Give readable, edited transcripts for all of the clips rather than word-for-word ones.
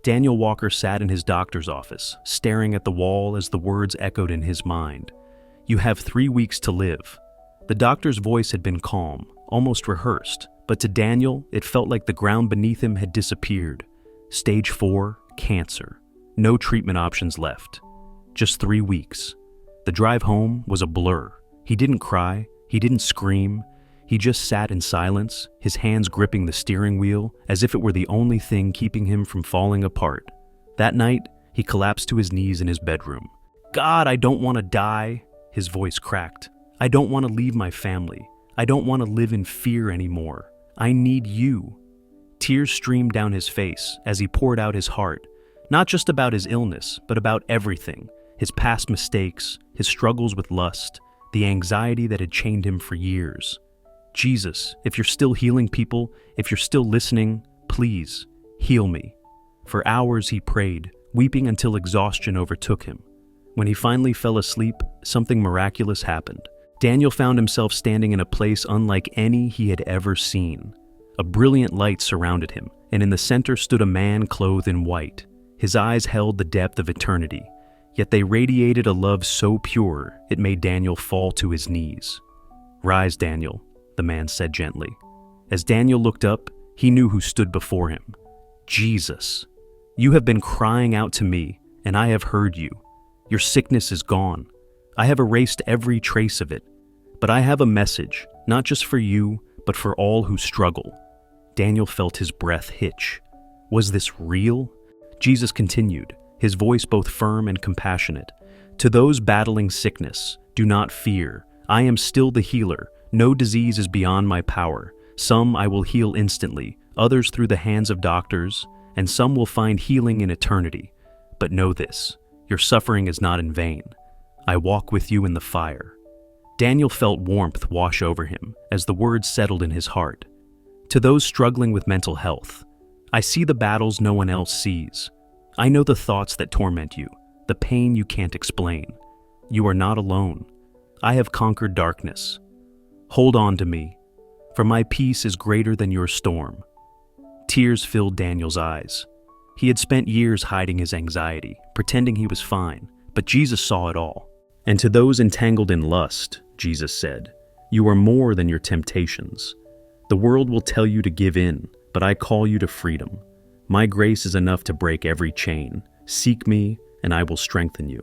Daniel Walker sat in his doctor's office, staring at the wall as the words echoed in his mind. "You have 3 weeks to live." The doctor's voice had been calm, almost rehearsed, but to Daniel, it felt like the ground beneath him had disappeared. Stage 4, cancer. No treatment options left. Just 3 weeks. The drive home was a blur. He didn't cry, he didn't scream. He just sat in silence, his hands gripping the steering wheel as if it were the only thing keeping him from falling apart. That night, he collapsed to his knees in his bedroom. "God, I don't want to die," his voice cracked. "I don't want to leave my family. I don't want to live in fear anymore. I need you." Tears streamed down his face as he poured out his heart, not just about his illness, but about everything, his past mistakes, his struggles with lust, the anxiety that had chained him for years. "Jesus, if you're still healing people, if you're still listening, please, heal me." For hours he prayed, weeping until exhaustion overtook him. When he finally fell asleep, something miraculous happened. Daniel found himself standing in a place unlike any he had ever seen. A brilliant light surrounded him, and in the center stood a man clothed in white. His eyes held the depth of eternity, yet they radiated a love so pure it made Daniel fall to his knees. "Rise, Daniel," the man said gently. As Daniel looked up, he knew who stood before him. "Jesus, you have been crying out to me, and I have heard you. Your sickness is gone. I have erased every trace of it. But I have a message, not just for you, but for all who struggle." Daniel felt his breath hitch. Was this real? Jesus continued, his voice both firm and compassionate. "To those battling sickness, do not fear. I am still the healer. No disease is beyond my power. Some I will heal instantly, others through the hands of doctors, and some will find healing in eternity. But know this, your suffering is not in vain. I walk with you in the fire." Daniel felt warmth wash over him as the words settled in his heart. To those struggling with mental health, I see the battles no one else sees. I know the thoughts that torment you, the pain you can't explain. You are not alone. I have conquered darkness. Hold on to me, for my peace is greater than your storm. Tears filled Daniel's eyes. He had spent years hiding his anxiety, pretending he was fine, but Jesus saw it all. "And to those entangled in lust," Jesus said, "you are more than your temptations. The world will tell you to give in, but I call you to freedom. My grace is enough to break every chain. Seek me, and I will strengthen you."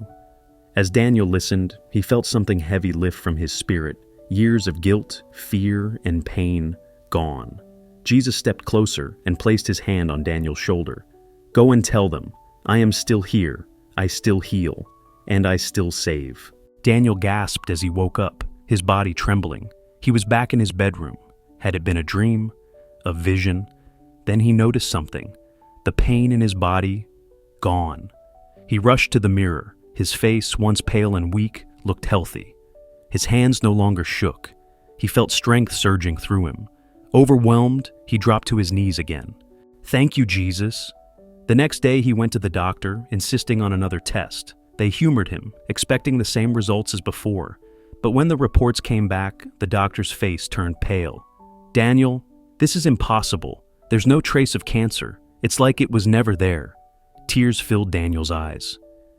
As Daniel listened, he felt something heavy lift from his spirit. Years of guilt, fear, and pain gone. Jesus stepped closer and placed his hand on Daniel's shoulder. "Go and tell them, I am still here, I still heal, and I still save." Daniel gasped as he woke up, his body trembling. He was back in his bedroom. Had it been a dream? A vision? Then he noticed something. The pain in his body, gone. He rushed to the mirror. His face, once pale and weak, looked healthy. His hands no longer shook. He felt strength surging through him. Overwhelmed, he dropped to his knees again. "Thank you, Jesus." The next day he went to the doctor, insisting on another test. They humored him, expecting the same results as before. But when the reports came back, the doctor's face turned pale. "Daniel, this is impossible. There's no trace of cancer. It's like it was never there." Tears filled Daniel's eyes.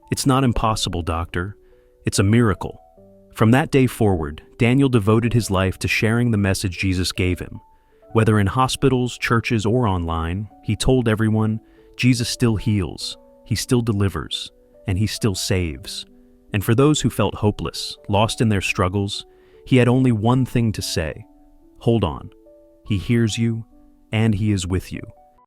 "It's not impossible, doctor. It's a miracle." From that day forward, Daniel devoted his life to sharing the message Jesus gave him. Whether in hospitals, churches, or online, he told everyone, Jesus still heals, he still delivers, and he still saves. And for those who felt hopeless, lost in their struggles, he had only one thing to say: hold on. He hears you, and he is with you.